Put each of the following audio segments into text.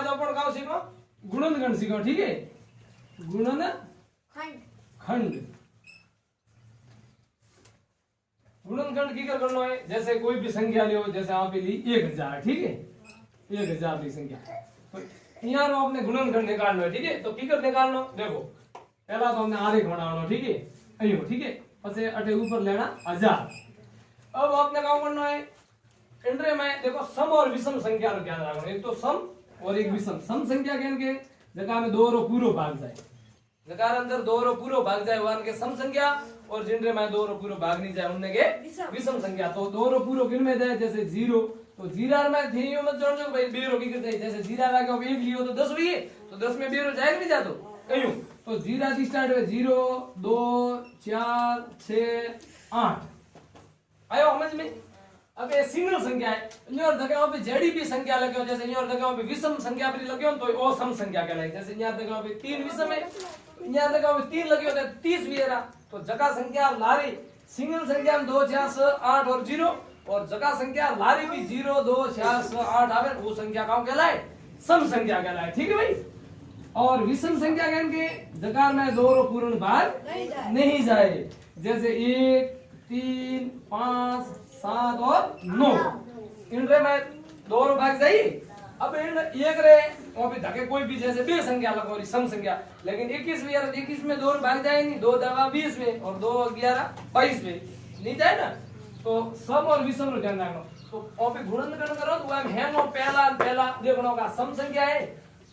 आज अपन का सीखो गुणनखंड सीखो, ठीक है। गुणनखंड गुणनखंड की करना है, जैसे कोई भी संख्या लियो, जैसे आप ली 1000, ठीक है। 1000 की संख्या तो यहाँ रो अपने गुणनखंड निकालना है, ठीक है। तो की कर निकालना, देखो पहला तो हमने आरेख बनाना, ठीक है। अयो, ठीक है। પછી अटे ऊपर लेना 1000। अब आपने काम करना है इंद्रे में, देखो सम और विषम संख्या रो ध्यान रखना। एक तो सम और एक विषम। सम संख्या कहन के जगह में 2 रो पूरो भाग जाए, जगह अंदर 2 रो पूरो भाग जाए वन के सम संख्या, और जिनरे में 2 रो पूरो भाग नहीं जाए उनने के विषम संख्या। तो 2 रो पूरो किन में जाए, जैसे 0, तो 0 में थी मत जोड़ो भाई 2 रो की करते, जैसे 0 लागे 1 लियो तो 10 हुई, तो 10 में 2 रो जाए नहीं जातो कयूं। तो 0 से स्टार्ट है 0 2 4 6 8 आयो समझ में। अब ये सिंगल संख्या है, इन जगह पे जेडी भी संख्या लगे, जैसे इन जगह पे विषम संख्या भी लगे तो वो सम संख्या कहलाए। जैसे इन जगह पे 3 विषम है, इन जगह पे 3 लगे होते 30 भी है। तो जगह संख्या लारी सिंगल संख्या में 2 4 6 8 और 0, और जगह संख्या लारी भी 0 2 4 6 8 आवे, वो संख्या कौन कहलाए, सम संख्या कहलाए, ठीक है भाई। और विषम संख्या के जगह में 2 रो पूर्ण भाग नहीं जाए, जैसे 1 3 5 7 और 9 इनरे में 2 रो भाग जाई। अब इन एक रे और भी धके कोई भी जैसे बे संख्या लगो री सम संख्या, लेकिन 21 में 21 में 2 रो भाग जाए नहीं, 2 दवा 20 में और 2 11 22 में नहीं जाए ना। तो सम और विषम रो ध्यान रखो। तो और भी गुणनखंड करो तो हम हेनो पहला देखनो का सम संख्या है,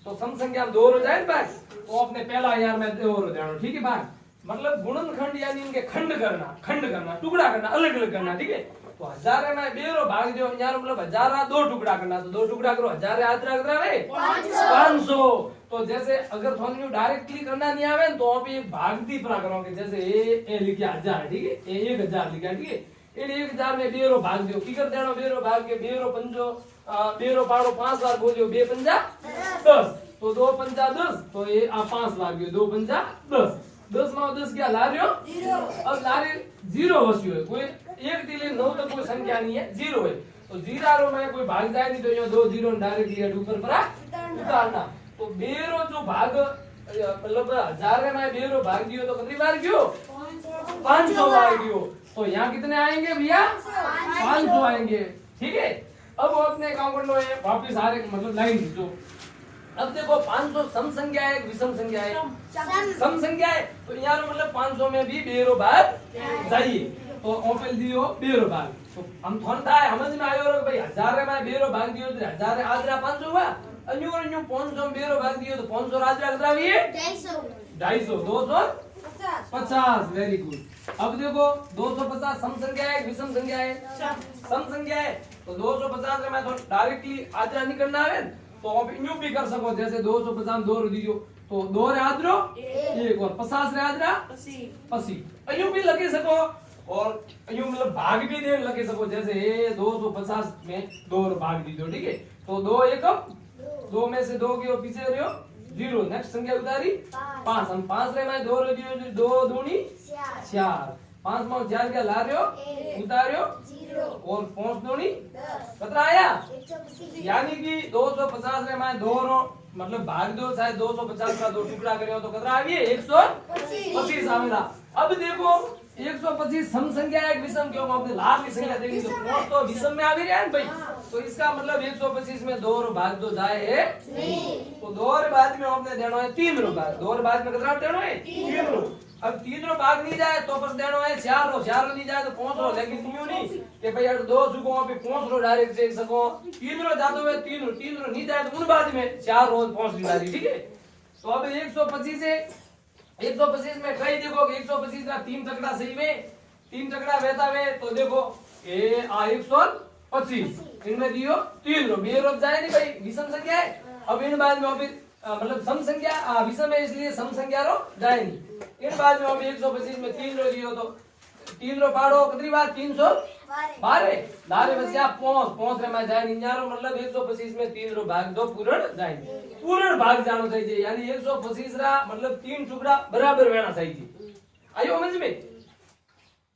तो सम संख्या में 2 रो जाए भाई, तो अपने पहला यार में 2 रो ध्यान, ठीक है भाई। मतलब गुणनखंड यानी इनके खंड करना टुकड़ा करना, अलग अलग करना, ठीक है। तो 1000 में 2 रो भाग दो, यार मतलब 1000 2 टुकड़ा करना, तो 2 टुकड़ा करो 1000 आदरा कितना है 500। तो जैसे अगर थोड़ी डायरेक्टली करना नहीं आवे तो आप एक भागती परा करोगे, जैसे ए लिखा 1000, ठीक है, ए 1000 लिखा, ठीक है। इन 1000 में 2 रो भाग दो, की कर देना 2 रो भाग के 2 रो पंजो 2 रो पाड़ो 5 बार बोलियो 2 पंजा 10, तो 2 पंजा 10, तो ये आ 5 बार गयो 2 पंजा 10, 10 में 10 क्या ला रहे हो 0। अब ला रहे 0 वस्तु है, कोई एक दिले 9 तक कोई संख्या नहीं है, 0 है। तो 0 रो में कोई भाग जाए नहीं, तो ये 2 0 डायरेक्ट लिया ऊपर पर उतारना। तो 2 रो जो भाग मतलब 1000 में 2 रो भाग दियो तो कितनी बार गयो 500 बार गयो। तो यहाँ कितने आएंगे भैया 500 आएंगे, ठीक है। अब अपने काम करना है वापिस आ रहे मतलब लाइन खींचो। अब देखो 500 सम संख्या है, विषम संख्या है, सम संख्या है, तो यहाँ मतलब 500 में भी 2 रो भाग जाइए, तो ओपल दियो 2 रो भाग। तो हम थोड़ा है समझ में आयो रो भाई 1000 में 2 रो भाग दियो तो 1000 आदरा 500 हुआ, अन्यू 500 में 2 रो भाग दियो तो 500 आदरा कितना हुई 250 250, वेरी गुड। अब देखो 250 सम संख्या है, विषम संख्या है, सम संख्या है, तो 250 में तो डायरेक्टली आदरा नहीं करना है, तो आप यूं भी कर सको, जैसे 250 में 2 रो दियो तो 2 रे आदरो 1 और 50 रे आदरा 80 यूं भी लगे सको, और यूं मतलब भाग भी दे लगे सको, जैसे 250 में 2 रो भाग दी दो, ठीक है। तो 2 1 2 में से 2 गयो पीछे रहो 0, नेक्स्ट संख्या उतारी 5, हम 5 रे में 2 रो दियो 2 दूनी 4, 5 में 4 क्या ला रहे हो उतारियो 0 और 5 दूनी कितना आया 125, यानी कि 250 रे में 2 रो मतलब भाग दो चाहे 250 का 2 टुकड़ा करे तो कितना आ गया 125 आवेला। अब देखो 125 सम संख्या है, विषम क्यों आपने लाभ की संख्या देखी तो 5 तो विषम में आ भी रहा है भाई, तो इसका मतलब 125 में 2 रो भाग दो जाए है नहीं, तो 2 रो बाद में आपने देना है 3 रो भाग, 2 रो बाद में कितना देना है 3 रो। अब 3 रो भाग नहीं जाए तो बस देना है 4 रो नहीं जाए तो 5 रो, लेकिन यूं नहीं कि भाई यार 2 सुको पे 5 रो डायरेक्ट देख सको, 3 रो जाते हुए 3 रो नहीं जाए तो उन बाद में 4 रो 5 दी जाती, ठीक है। तो अब 125 है, 125 में कई देखो 125 का 3 टकड़ा सही में 3 टकड़ा बहता हुए, तो देखो ए आ 125 इनमें दियो 3 रो 2 रो जाए नहीं भाई, विषम संख्या है। अब इन बाद में फिर मतलब सम संख्या विषम है इसलिए सम संख्या रो जाए नहीं, इन बाद में 125 में 3 रो दियो तो 3 रो पाड़ो कितनी बार 312 दारे बस या 5 रे में जाए नहीं, यारो मतलब 125 में 3 रो भाग दो पूर्ण जाए, पूर्ण भाग जानो चाहिए, यानी 125 रा मतलब 3 टुकड़ा बराबर रहना चाहिए। आयो समझ में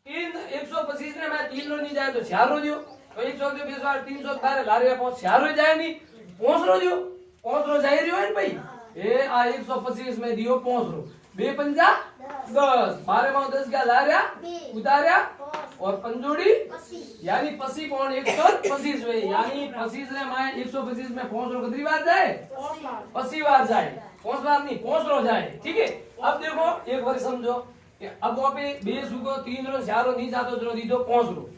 125 रे में 3 रो नहीं जाए तो 4 रो दियो, तो 120 312 लारे 4 रो जाए नहीं 5 रो दियो, पांच रो जाहिर हो है भाई। ए आ 125 में दियो 5 रो, 2 पंजा 10, 12 में 10 क्या ला रहा उतार्या और पंजोड़ी यानी 25 पॉइंट 125 वे यानी 25 रे माए 125 में 5 रो कितनी बार जाए 25 बार जाए, 5 बार नहीं 5 रो जाए। ठीक है, अब देखो एक बार समझो कि अब वहां पे 20 को 3 रो 4 रो नहीं जातो जो दी दो 5 रो,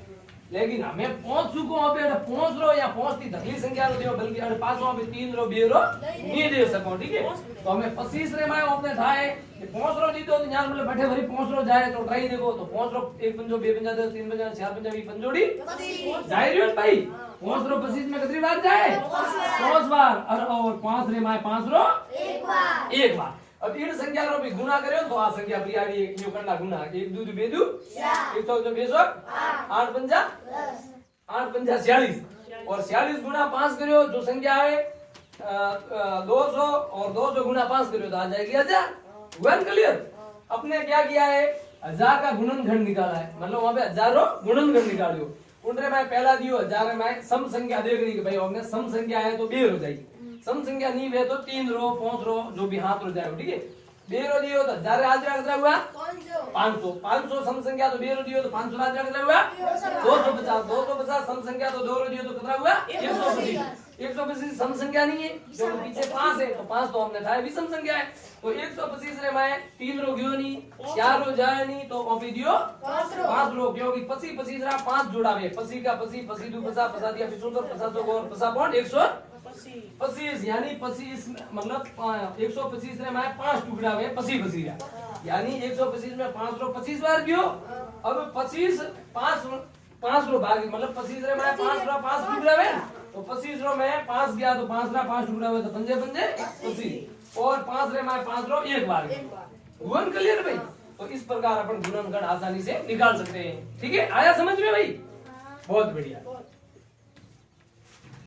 लेकिन हमें 5 को वहां पे 5 रो या 5 की धगली संख्या रो दियो बल्कि अरे 5 वहां पे 3 रो 2 रो नहीं दे सको। ठीक है, तो हमें 25 रे माए अपने थाए 5 रो दी दो तो यार मतलब बैठे भरी 5 रो जाए तो ट्राई देखो तो 5 रो 1 पंजो 2 पंजा 10 3 पंजा 4 पंजा 20 पंजोड़ी जाए रियो भाई। 5 रो 25 में कितनी बार जाए 5 बार और 5 रे माए 5 रो एक बार। अब इन संख्या रो भी गुना करो तो आ संख्या भी आ गई यो करना गुना 1 2 2 2 1 तो 2 8 पंजा 8 पंजा 46 और 46 गुना 5 करो जो संख्या है 200 और 200 गुना 5 करो तो आ जाएगी 1000। One clear. अपने क्या किया है 1000 का गुणनखंड निकाला है, मतलब वहां पे हजारों गुणनखंड निकालियो। उनरे में पहला दियो 1000 में सम संख्या देखनी कि भाई हमने सम संख्या है तो 2 हो जाएगी, सम संख्या नहीं है तो 3 रो 5 रो जो भी हाथ रो जाए। ठीक है, 2 रो दियो तो 1000 हाजरा कितना हुआ 500, 500 सम संख्या तो 2 रो दियो तो 500 हाजरा कितना हुआ 250, 250 सम संख्या तो 2 रो दियो तो कितना हुआ 125। 125 सम संख्या नहीं है जो पीछे 5 है तो 5 तो हमने था भी सम संख्या है तो 125 रे माए 3 रो गयो नहीं 4 रो जाए नहीं तो ओपी दियो 5 रो क्योंकि 25 25 रा 5 जोड़ावे 25 का 25 25 दू 50 50 दिया 75 50 को और 50 पॉइंट 125 यानी 25 मतलब 125 रे माए 5 टुकड़ा हुए 25 25 यानी 125 में 5 रो 25 बार गयो। अब 25 5 रो भाग मतलब 25 रे माए 5 रो 5 टुकड़ा हुए तो 25 रो में 5 गया तो 5 रा 5 टुकड़ा हुए तो पंजे पंजे 25 और 5 रे माए 5 रो एक बार वन क्लियर भाई। तो इस प्रकार अपन गुणनखंड आसानी से निकाल सकते हैं। ठीक है, आया समझ में भाई, बहुत बढ़िया।